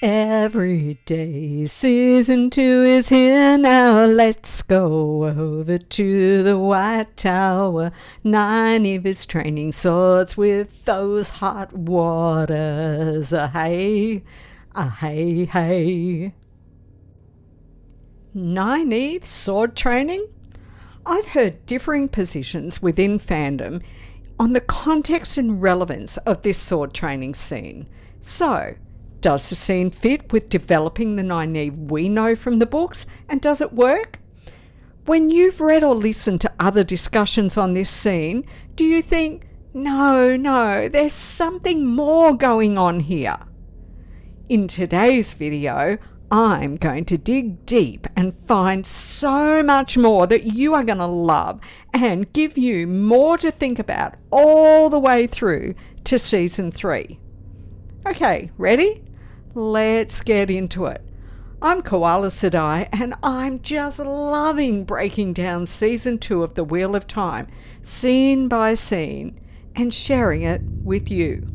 Every day, season 2 is here now. Let's go over to the White Tower. Nynaeve is training swords with those hot waters. Hey, hey, hey. Nynaeve sword training? I've heard differing positions within fandom on the context and relevance of this sword training scene. So, does the scene fit with developing the Nynaeve we know from the books, and does it work? When you've read or listened to other discussions on this scene, do you think, no, there's something more going on here? In today's video, I'm going to dig deep and find so much more that you are going to love and give you more to think about all the way through to season 3. Okay, ready? Let's get into it. I'm Koala Sedai and I'm just loving breaking down season 2 of The Wheel of Time, scene by scene, and sharing it with you.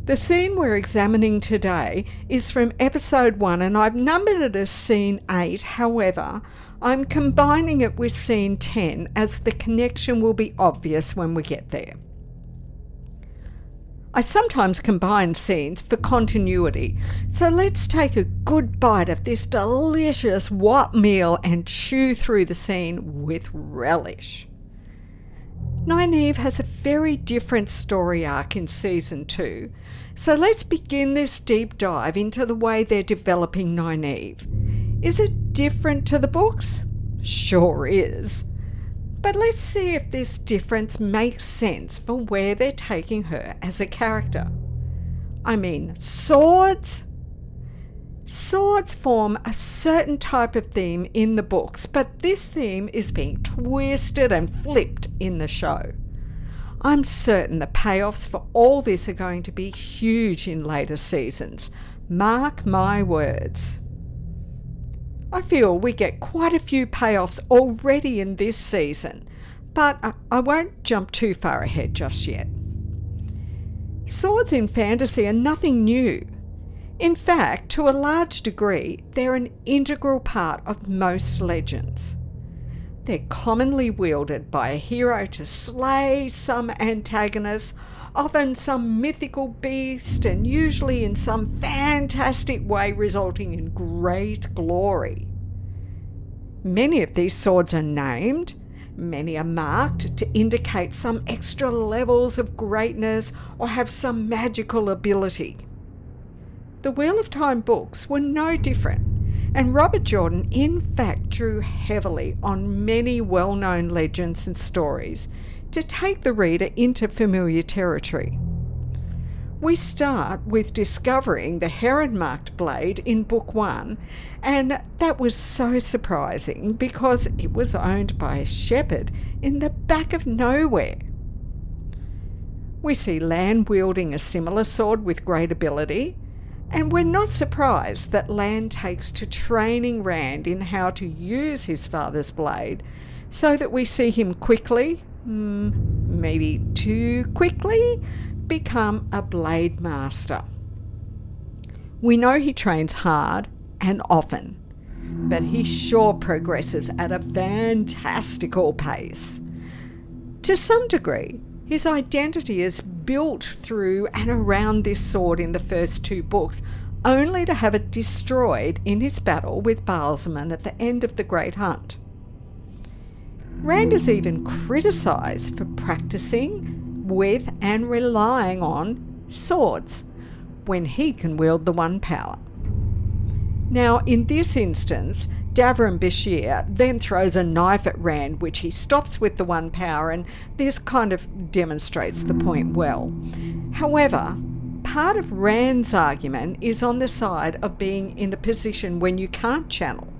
The scene we're examining today is from episode 1 and I've numbered it as scene 8. However, I'm combining it with scene 10 as the connection will be obvious when we get there. I sometimes combine scenes for continuity, so let's take a good bite of this delicious wop meal and chew through the scene with relish. Nynaeve has a very different story arc in season 2, so let's begin this deep dive into the way they're developing Nynaeve. Is it different to the books? Sure is. But let's see if this difference makes sense for where they're taking her as a character. I mean, swords? Swords form a certain type of theme in the books, but this theme is being twisted and flipped in the show. I'm certain the payoffs for all this are going to be huge in later seasons. Mark my words. I feel we get quite a few payoffs already in this season, but I won't jump too far ahead just yet. Swords in fantasy are nothing new. In fact, to a large degree, they're an integral part of most legends. They're commonly wielded by a hero to slay some antagonist, often some mythical beast, and usually in some fantastic way resulting in great glory. Many of these swords are named, many are marked to indicate some extra levels of greatness or have some magical ability. The Wheel of Time books were no different, and Robert Jordan in fact drew heavily on many well-known legends and stories to take the reader into familiar territory. We start with discovering the heron-marked blade in Book 1, and that was so surprising because it was owned by a shepherd in the back of nowhere. We see Lan wielding a similar sword with great ability, and we're not surprised that Lan takes to training Rand in how to use his father's blade so that we see him quickly, maybe too quickly, become a blade master. We know he trains hard and often, but he sure progresses at a fantastical pace. To some degree, his identity is built through and around this sword in the first 2 books, only to have it destroyed in his battle with Baalzamon at the end of the Great Hunt. Rand is even criticised for practicing with and relying on swords when he can wield the one power. Now, in this instance, Davram Bashir then throws a knife at Rand, which he stops with the one power, and this kind of demonstrates the point well. However, part of Rand's argument is on the side of being in a position when you can't channel.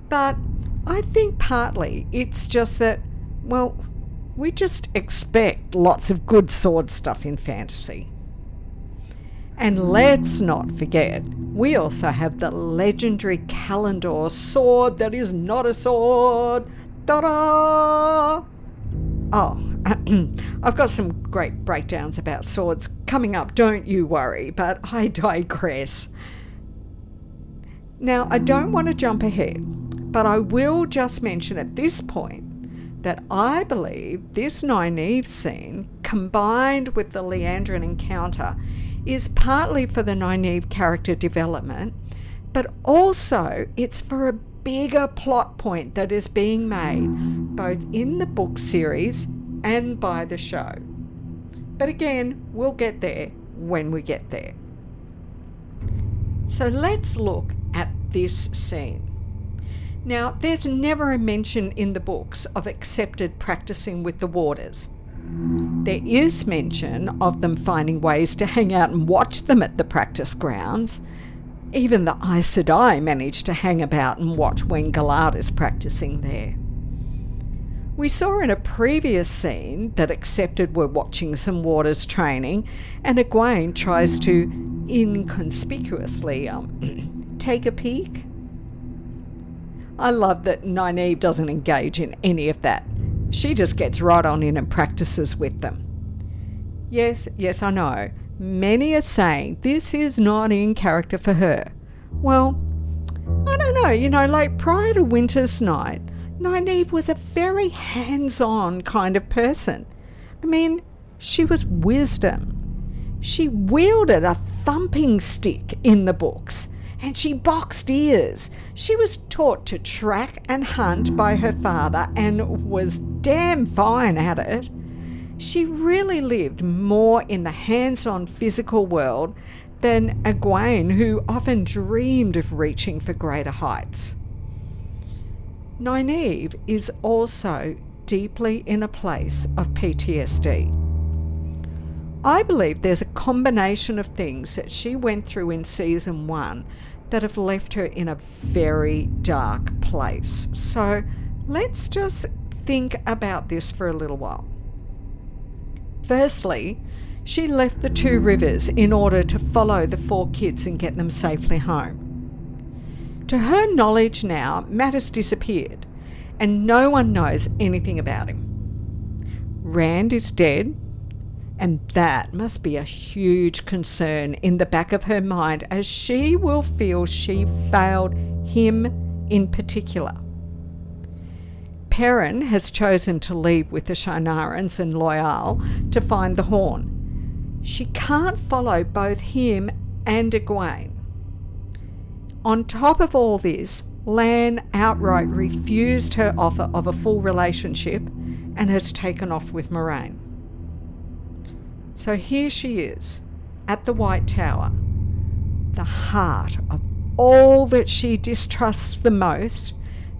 But I think partly it's just that, well, we just expect lots of good sword stuff in fantasy. And let's not forget, we also have the legendary Kalendor sword that is not a sword. Ta-da! Oh, I've got some great breakdowns about swords coming up, don't you worry, but I digress. Now, I don't want to jump ahead, but I will just mention at this point that I believe this Nynaeve scene, combined with the Leandrin encounter, is partly for the Nynaeve character development, but also it's for a bigger plot point that is being made both in the book series and by the show. But again, we'll get there when we get there. So let's look at this scene. Now, there's never a mention in the books of Accepted practicing with the warders. There is mention of them finding ways to hang out and watch them at the practice grounds. Even the Aes Sedai managed to hang about and watch when Galad is practicing there. We saw in a previous scene that Accepted were watching some warders training, and Egwene tries to inconspicuously take a peek. I love that Nynaeve doesn't engage in any of that. She just gets right on in and practices with them. Yes, I know. Many are saying this is not in character for her. Well, I don't know, like prior to Winter's Night, Nynaeve was a very hands-on kind of person. I mean, she was wisdom. She wielded a thumping stick in the books, and she boxed ears. She was taught to track and hunt by her father and was damn fine at it. She really lived more in the hands-on physical world than Egwene, who often dreamed of reaching for greater heights. Nynaeve is also deeply in a place of PTSD. I believe there's a combination of things that she went through in season 1 that have left her in a very dark place. So let's just think about this for a little while. Firstly, she left the Two Rivers in order to follow the 4 kids and get them safely home. To her knowledge now, Matt has disappeared, and no one knows anything about him. Rand is dead, and that must be a huge concern in the back of her mind, as she will feel she failed him in particular. Perrin has chosen to leave with the Shynarans and Loyal to find the Horn. She can't follow both him and Egwene. On top of all this, Lan outright refused her offer of a full relationship and has taken off with Moraine. So here she is, at the White Tower, the heart of all that she distrusts the most,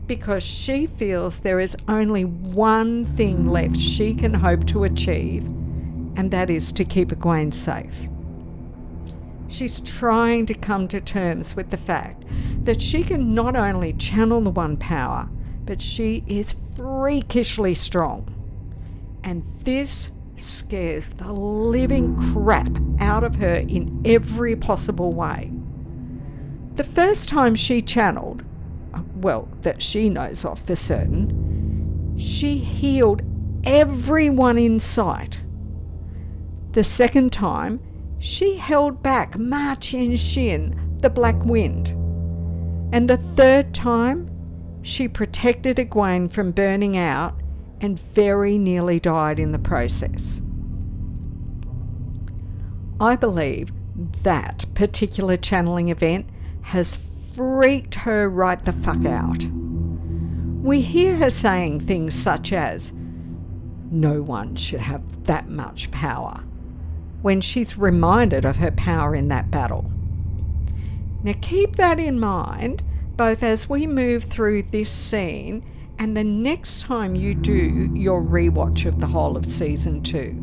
because she feels there is only one thing left she can hope to achieve, and that is to keep Egwene safe. She's trying to come to terms with the fact that she can not only channel the One Power, but she is freakishly strong. And this scares the living crap out of her in every possible way. The first time she channeled, well, that she knows of for certain, she healed everyone in sight. The second time, she held back Ma Chen-Shin, the Black Wind. And the third time, she protected Egwene from burning out and very nearly died in the process. I believe that particular channeling event has freaked her right the fuck out. We hear her saying things such as, "No one should have that much power," when she's reminded of her power in that battle. Now keep that in mind, both as we move through this scene and the next time you do your rewatch of the whole of season 2.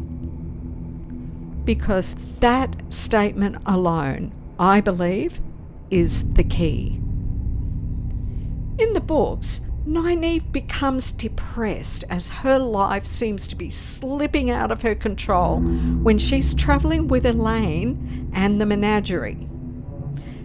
Because that statement alone, I believe, is the key. In the books, Nynaeve becomes depressed as her life seems to be slipping out of her control when she's travelling with Elaine and the menagerie.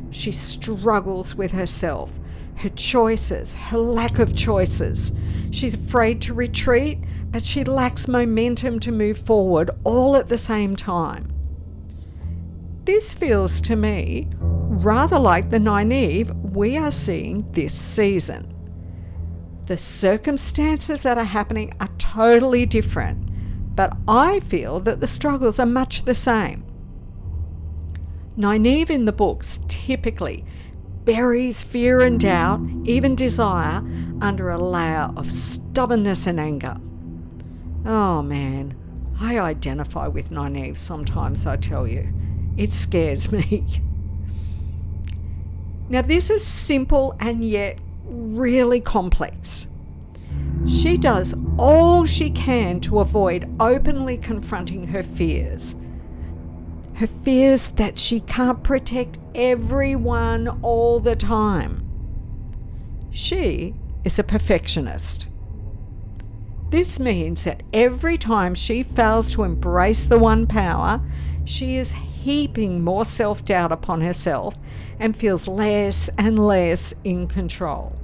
She struggles with herself, her choices, her lack of choices. She's afraid to retreat, but she lacks momentum to move forward all at the same time. This feels to me rather like the Nynaeve we are seeing this season. The circumstances that are happening are totally different, but I feel that the struggles are much the same. Nynaeve in the books typically buries fear and doubt, even desire, under a layer of stubbornness and anger. Oh man, I identify with Nynaeve sometimes, I tell you. It scares me. Now this is simple and yet really complex. She does all she can to avoid openly confronting her fears. Her fears that she can't protect everyone all the time. She is a perfectionist. This means that every time she fails to embrace the one power, she is heaping more self-doubt upon herself and feels less and less in control.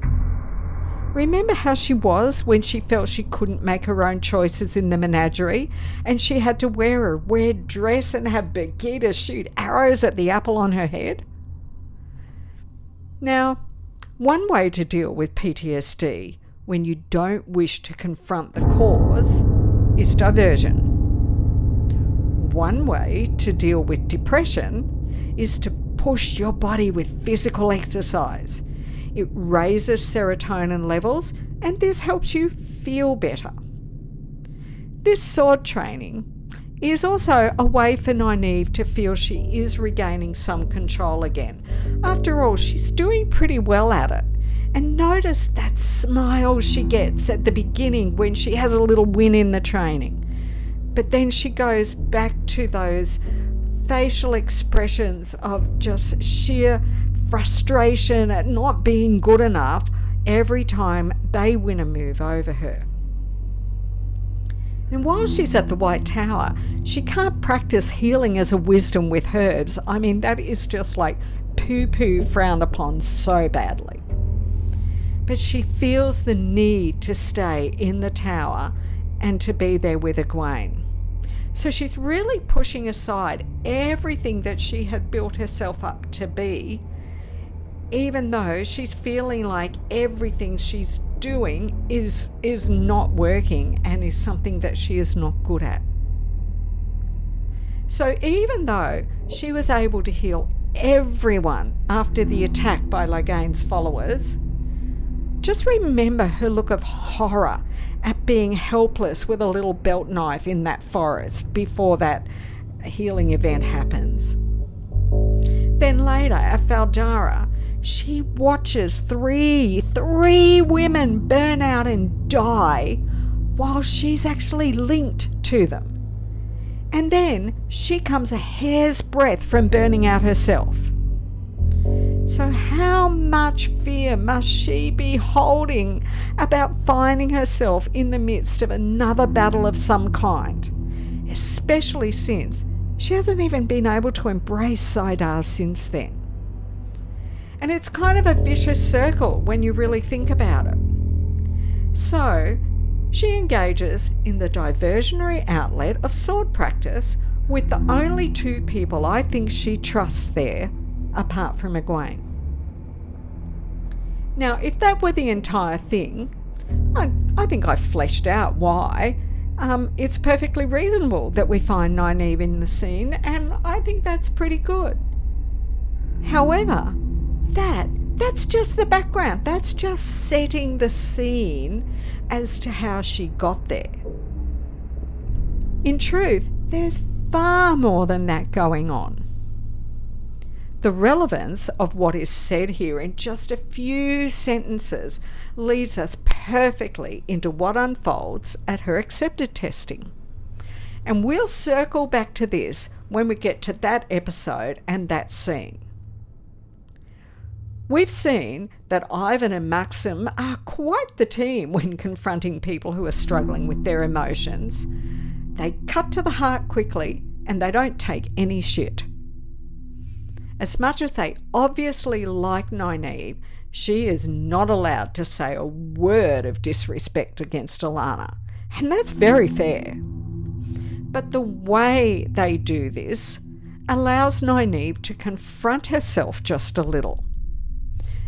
Remember how she was when she felt she couldn't make her own choices in the menagerie and she had to wear a red dress and have Birgitta shoot arrows at the apple on her head? Now, one way to deal with PTSD when you don't wish to confront the cause is diversion. One way to deal with depression is to push your body with physical exercise. It raises serotonin levels and this helps you feel better. This sword training is also a way for Nynaeve to feel she is regaining some control again. After all, she's doing pretty well at it. And notice that smile she gets at the beginning when she has a little win in the training. But then she goes back to those facial expressions of just sheer frustration at not being good enough every time they win a move over her. And while she's at the White Tower, she can't practice healing as a wisdom with herbs. I mean, that is just like poo-poo frowned upon so badly. But she feels the need to stay in the tower and to be there with Egwene. So she's really pushing aside everything that she had built herself up to be, even though she's feeling like everything she's doing is not working and is something that she is not good at. So even though she was able to heal everyone after the attack by Loghain's followers, just remember her look of horror at being helpless with a little belt knife in that forest before that healing event happens. Then later at Valdara, she watches three women burn out and die while she's actually linked to them. And then she comes a hair's breadth from burning out herself. So how much fear must she be holding about finding herself in the midst of another battle of some kind, especially since she hasn't even been able to embrace Saidar since then. And it's kind of a vicious circle when you really think about it. So she engages in the diversionary outlet of sword practice with the only two people I think she trusts there, apart from Egwene. Now, if that were the entire thing, I think I fleshed out why. It's perfectly reasonable that we find Nynaeve in the scene, and I think that's pretty good. However, that's just the background. That's just setting the scene as to how she got there. In truth, there's far more than that going on. The relevance of what is said here in just a few sentences leads us perfectly into what unfolds at her accepted testing. And we'll circle back to this when we get to that episode and that scene. We've seen that Ivan and Maxim are quite the team when confronting people who are struggling with their emotions. They cut to the heart quickly and they don't take any shit. As much as they obviously like Nynaeve, she is not allowed to say a word of disrespect against Alanna, and that's very fair. But the way they do this allows Nynaeve to confront herself just a little.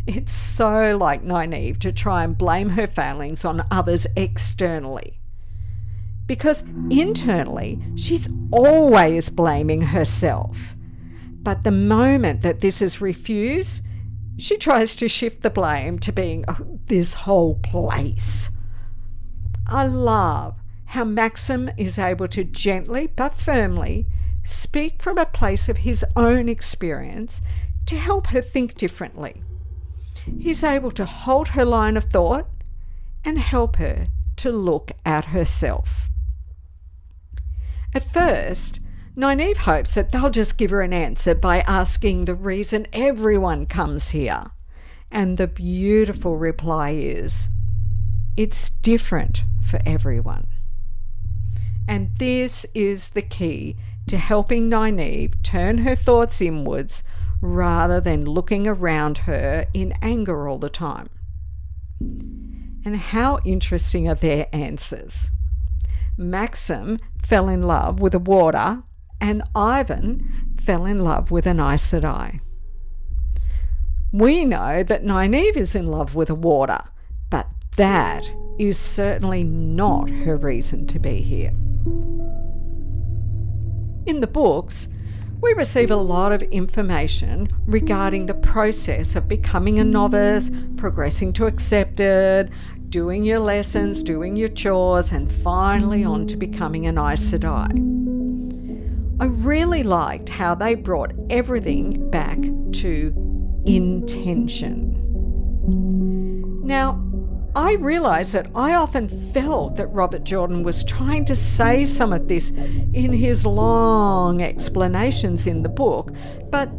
It's so like Nynaeve to try and blame her failings on others externally. Because internally, she's always blaming herself. But the moment that this is refused, she tries to shift the blame to being this whole place. I love how Maxim is able to gently but firmly speak from a place of his own experience to help her think differently. He's able to hold her line of thought and help her to look at herself. At first, Nynaeve hopes that they'll just give her an answer by asking the reason everyone comes here. And the beautiful reply is, it's different for everyone. And this is the key to helping Nynaeve turn her thoughts inwards rather than looking around her in anger all the time. And how interesting are their answers? Maxim fell in love with a water, and Ivan fell in love with an Aes Sedai. We know that Nynaeve is in love with a water, but that is certainly not her reason to be here. In the books, we receive a lot of information regarding the process of becoming a novice, progressing to accepted, doing your lessons, doing your chores, and finally on to becoming an Aes Sedai. I really liked how they brought everything back to intention. Now, I realise that I often felt that Robert Jordan was trying to say some of this in his long explanations in the book, but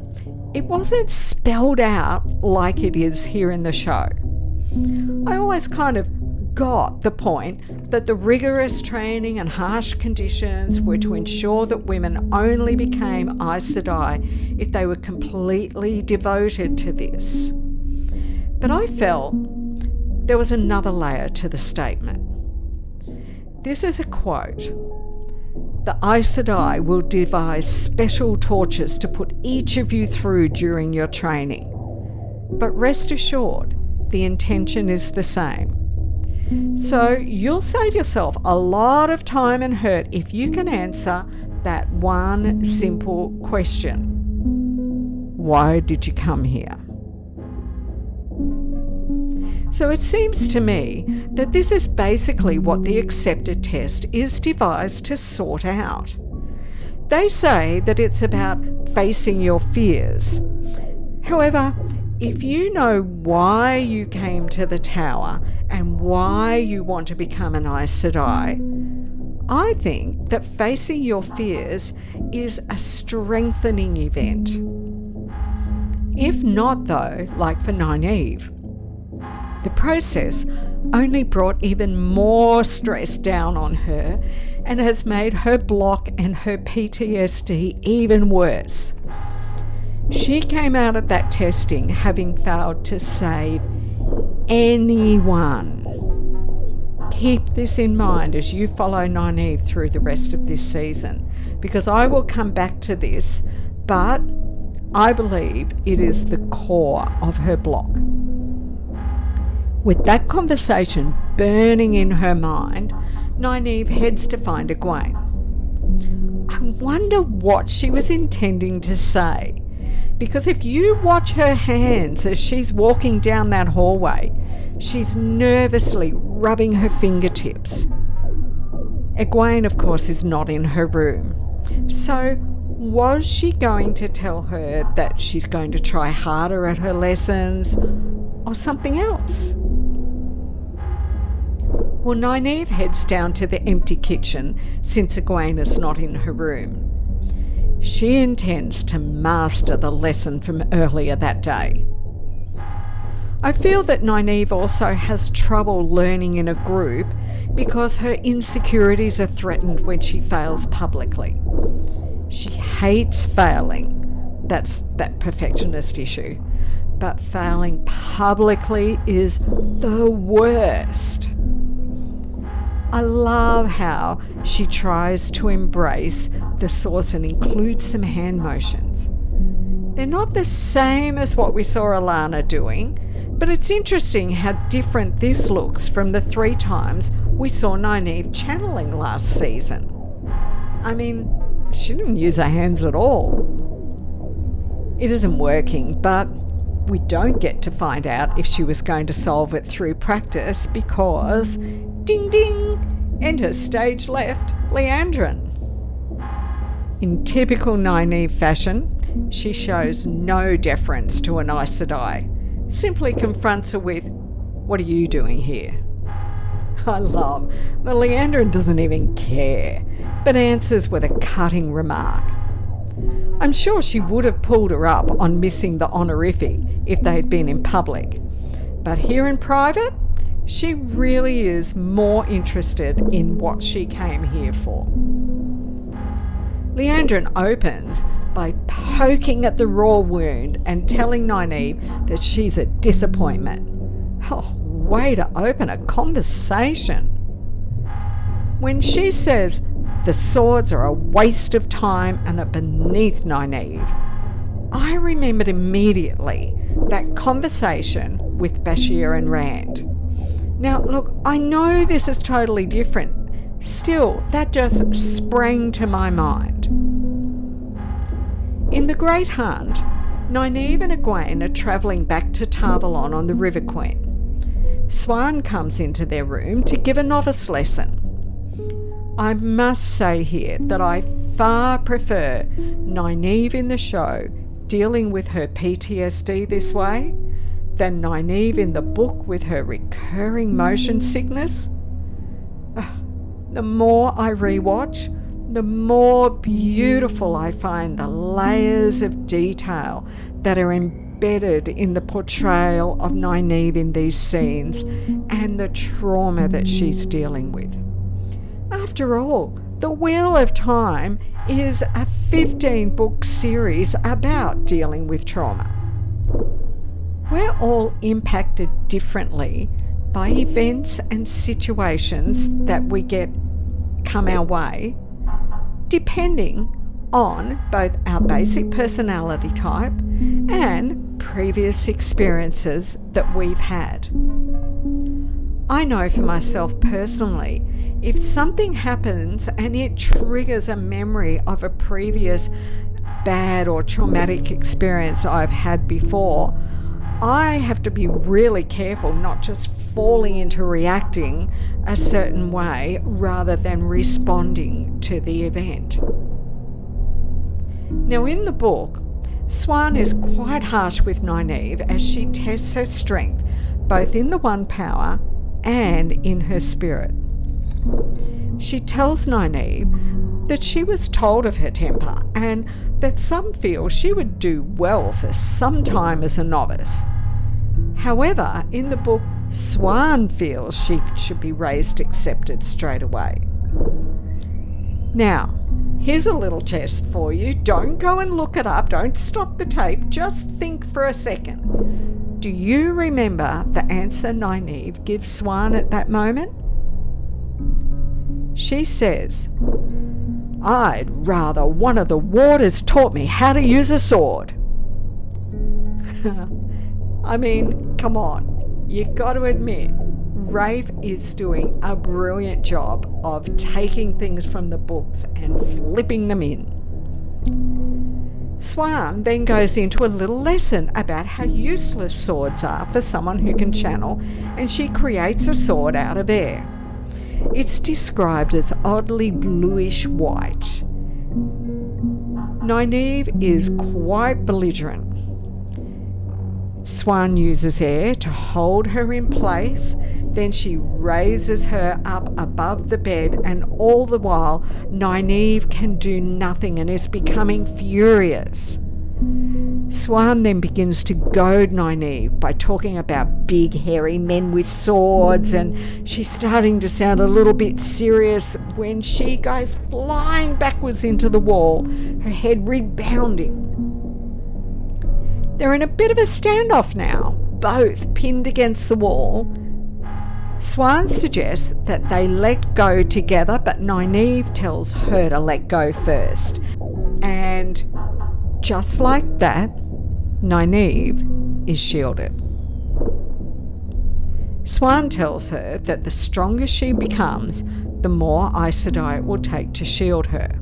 it wasn't spelled out like it is here in the show. I always kind of got the point that the rigorous training and harsh conditions were to ensure that women only became Aes Sedai if they were completely devoted to this. But I felt there was another layer to the statement. This is a quote. The Aes Sedai will devise special tortures to put each of you through during your training. But rest assured, the intention is the same. So you'll save yourself a lot of time and hurt if you can answer that one simple question. Why did you come here? So it seems to me that this is basically what the accepted test is devised to sort out. They say that it's about facing your fears. However, if you know why you came to the tower and why you want to become an Aes Sedai, I think that facing your fears is a strengthening event. If not, though, like for Nynaeve, the process only brought even more stress down on her and has made her block and her PTSD even worse. She came out of that testing having failed to save anyone. Keep this in mind as you follow Nynaeve through the rest of this season, because I will come back to this, but I believe it is the core of her block. With that conversation burning in her mind, Nynaeve heads to find Egwene. I wonder what she was intending to say, because if you watch her hands as she's walking down that hallway, she's nervously rubbing her fingertips. Egwene, of course, is not in her room. So was she going to tell her that she's going to try harder at her lessons or something else? Well, Nynaeve heads down to the empty kitchen since Egwene is not in her room. She intends to master the lesson from earlier that day. I feel that Nynaeve also has trouble learning in a group because her insecurities are threatened when she fails publicly. She hates failing. That's that perfectionist issue. But failing publicly is the worst. I love how she tries to embrace the swords and includes some hand motions. They're not the same as what we saw Alana doing, but it's interesting how different this looks from the 3 times we saw Nynaeve channeling last season. I mean, she didn't use her hands at all. It isn't working, but we don't get to find out if she was going to solve it through practice because, ding ding, enter stage left, Leandrin. In typical Nynaeve fashion, she shows no deference to an Aes Sedai, simply confronts her with, "What are you doing here?" I love that Leandrin doesn't even care, but answers with a cutting remark. I'm sure she would have pulled her up on missing the honorific if they had been in public, but here in private, she really is more interested in what she came here for. Leandrin opens by poking at the raw wound and telling Nynaeve that she's a disappointment. Oh, way to open a conversation. When she says the swords are a waste of time and are beneath Nynaeve, I remembered immediately that conversation with Bashir and Rand. Now, look, I know this is totally different. Still, that just sprang to my mind. In the Great Hunt, Nynaeve and Egwene are travelling back to Tarvalon on the River Queen. Swan comes into their room to give a novice lesson. I must say here that I far prefer Nynaeve in the show dealing with her PTSD this way than Nynaeve in the book with her recurring motion sickness. The more I rewatch, the more beautiful I find the layers of detail that are embedded in the portrayal of Nynaeve in these scenes and the trauma that she's dealing with. After all, The Wheel of Time is a 15-book series about dealing with trauma. We're all impacted differently by events and situations that we get come our way, depending on both our basic personality type and previous experiences that we've had. I know for myself personally, if something happens and it triggers a memory of a previous bad or traumatic experience I've had before, I have to be really careful not just falling into reacting a certain way rather than responding to the event. Now, in the book, Swan is quite harsh with Nynaeve as she tests her strength both in the One Power and in her spirit. She tells Nynaeve that she was told of her temper and that some feel she would do well for some time as a novice. However, in the book, Swan feels she should be raised accepted straight away. Now, here's a little test for you. Don't go and look it up. Don't stop the tape. Just think for a second. Do you remember the answer Nynaeve gives Swan at that moment? She says, "I'd rather one of the warders taught me how to use a sword." I mean, come on. You've got to admit, Rafe is doing a brilliant job of taking things from the books and flipping them in. Swan then goes into a little lesson about how useless swords are for someone who can channel, and she creates a sword out of air. It's described as oddly bluish white. Nynaeve is quite belligerent. Swan uses air to hold her in place, then she raises her up above the bed, and all the while Nynaeve can do nothing and is becoming furious. Swan then begins to goad Nynaeve by talking about big hairy men with swords, and she's starting to sound a little bit serious when she goes flying backwards into the wall, her head rebounding. They're in a bit of a standoff now, both pinned against the wall, Swan suggests that they let go together, but Nynaeve tells her to let go first. And just like that, Nynaeve is shielded. Swan tells her that the stronger she becomes, the more Aes Sedai it will take to shield her.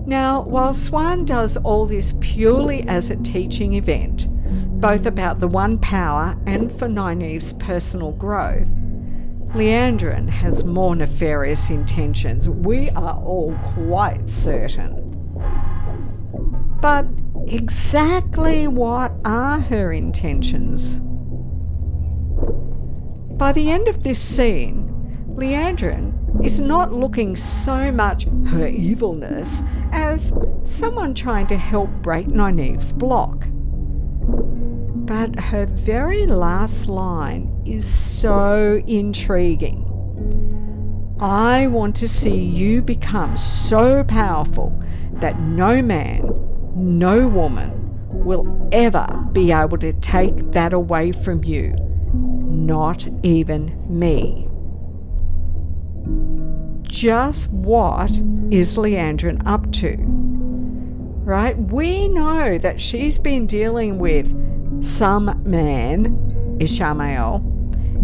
Now, while Swan does all this purely as a teaching event, both about the One Power and for Nynaeve's personal growth, Liandrin has more nefarious intentions. We are all quite certain. But exactly what are her intentions? By the end of this scene, Liandrin is not looking so much her evilness as someone trying to help break Nynaeve's block. But her very last line is so intriguing. I want to see you become so powerful that no man, no woman will ever be able to take that away from you, not even me. Just what is Liandrin up to? Right? We know that she's been dealing with some man, Ishamael,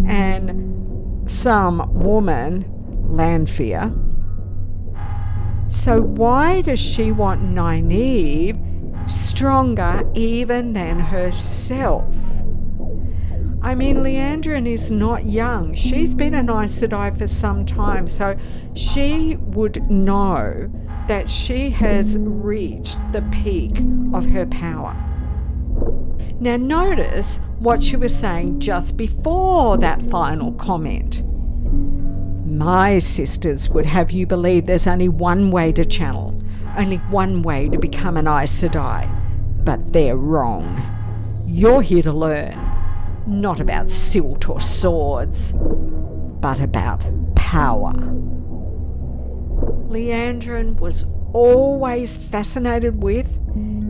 and some woman, Lanfear. So why does she want Nynaeve stronger even than herself? I mean, Liandrin is not young. She's been an Aes Sedai for some time, so she would know that she has reached the peak of her power. Now notice what she was saying just before that final comment. My sisters would have you believe there's only one way to channel, only one way to become an Aes Sedai, but they're wrong. You're here to learn. Not about silt or swords, but about power. Liandrin was always fascinated with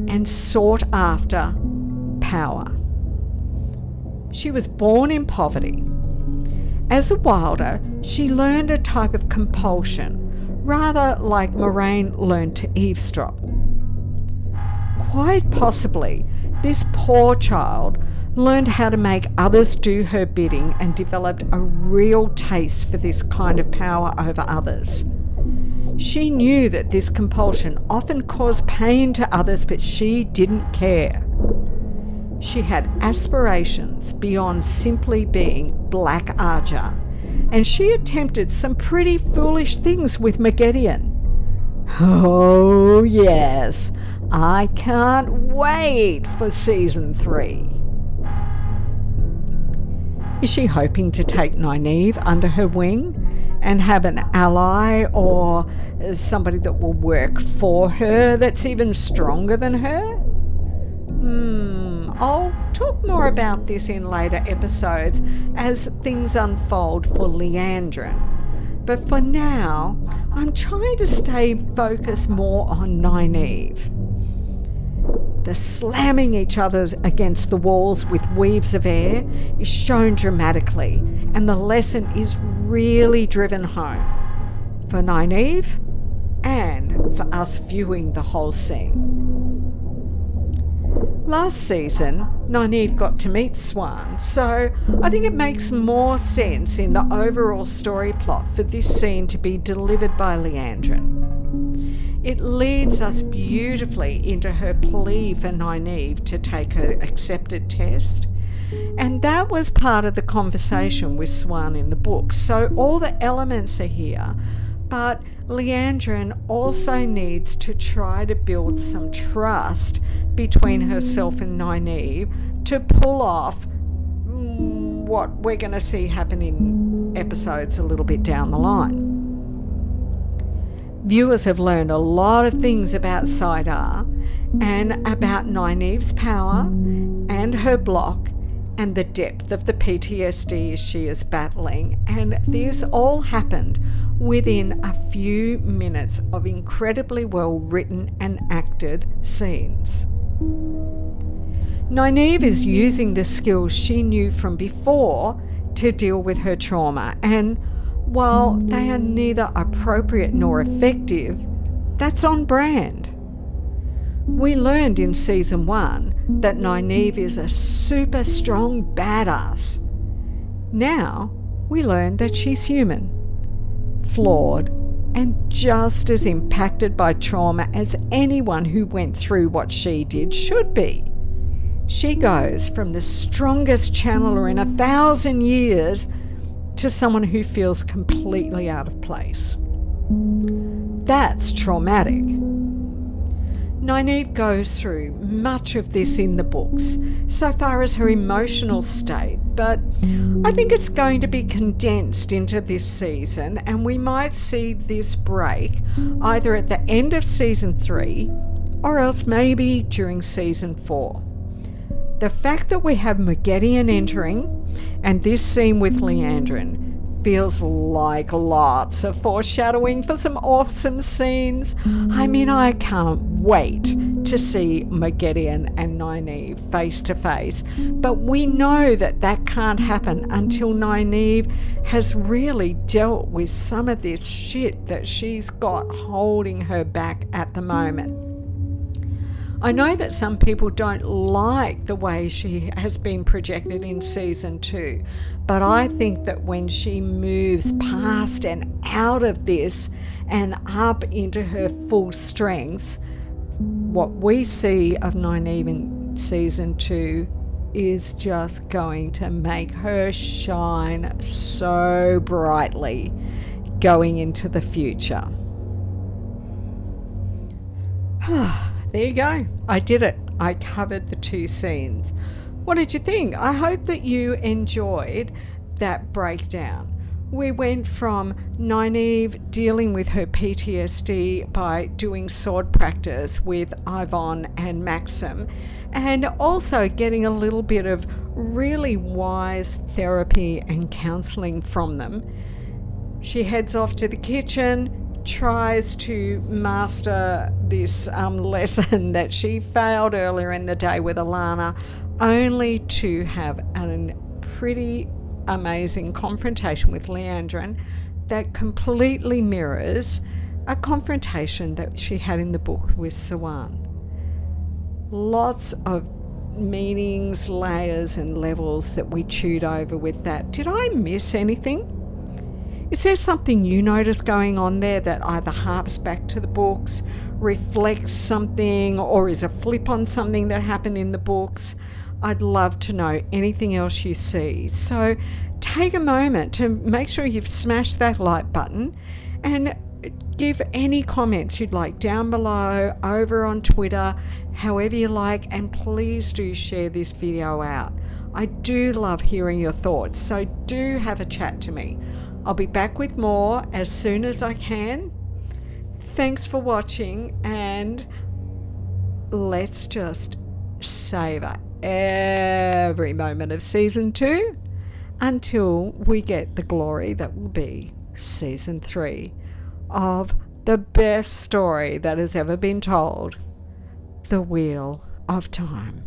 and sought after power. She was born in poverty. As a wilder, she learned a type of compulsion, rather like Moraine learned to eavesdrop. Quite possibly, this poor child learned how to make others do her bidding and developed a real taste for this kind of power over others. She knew that this compulsion often caused pain to others, but she didn't care. She had aspirations beyond simply being Black Archer, and she attempted some pretty foolish things with Megideon. Oh yes, I can't wait for season 3. Is she hoping to take Nynaeve under her wing and have an ally or somebody that will work for her that's even stronger than her? I'll talk more about this in later episodes as things unfold for Liandrin. But for now, I'm trying to stay focused more on Nynaeve. The slamming each other against the walls with weaves of air is shown dramatically, and the lesson is really driven home for Nynaeve and for us viewing the whole scene. Last season, Nynaeve got to meet Swan, so I think it makes more sense in the overall story plot for this scene to be delivered by Liandrin. It leads us beautifully into her plea for Nynaeve to take her accepted test, and that was part of the conversation with Swan in the book. So all the elements are here, but Liandrin also needs to try to build some trust between herself and Nynaeve to pull off what we're going to see happen in episodes a little bit down the line. Viewers have learned a lot of things about Saidar and about Nynaeve's power and her block and the depth of the PTSD she is battling, and this all happened within a few minutes of incredibly well written and acted scenes. Nynaeve is using the skills she knew from before to deal with her trauma, and while they are neither appropriate nor effective, that's on brand. We learned in season 1 that Nynaeve is a super strong badass. Now we learn that she's human, flawed, and just as impacted by trauma as anyone who went through what she did should be. She goes from the strongest channeler in 1,000 years to someone who feels completely out of place. That's traumatic. Nynaeve goes through much of this in the books, so far as her emotional state, but I think it's going to be condensed into this season, and we might see this break either at the end of season 3 or else maybe during season 4. The fact that we have Maggedian entering and this scene with Liandrin feels like lots of foreshadowing for some awesome scenes. I mean, I can't wait to see Maggedian and Nynaeve face to face, but we know that that can't happen until Nynaeve has really dealt with some of this shit that she's got holding her back at the moment. I know that some people don't like the way she has been projected in season 2, but I think that when she moves past and out of this and up into her full strengths, what we see of Nynaeve in season 2 is just going to make her shine so brightly going into the future. There you go. I did it. I covered the 2 scenes. What did you think? I hope that you enjoyed that breakdown. We went from Nynaeve dealing with her PTSD by doing sword practice with Yvonne and Maxim, and also getting a little bit of really wise therapy and counselling from them. She heads off to the kitchen, tries to master this lesson that she failed earlier in the day with Alana, only to have a pretty amazing confrontation with Liandrin that completely mirrors a confrontation that she had in the book with Siwan. Lots of meanings, layers and levels that we chewed over with that. Did I miss anything? Is there something you notice going on there that either harps back to the books, reflects something, or is a flip on something that happened in the books? I'd love to know anything else you see. So take a moment to make sure you've smashed that like button and give any comments you'd like down below, over on Twitter, however you like, and please do share this video out. I do love hearing your thoughts, so do have a chat to me. I'll be back with more as soon as I can. Thanks for watching, and let's just savor every moment of season 2 until we get the glory that will be season 3 of the best story that has ever been told, The Wheel of Time.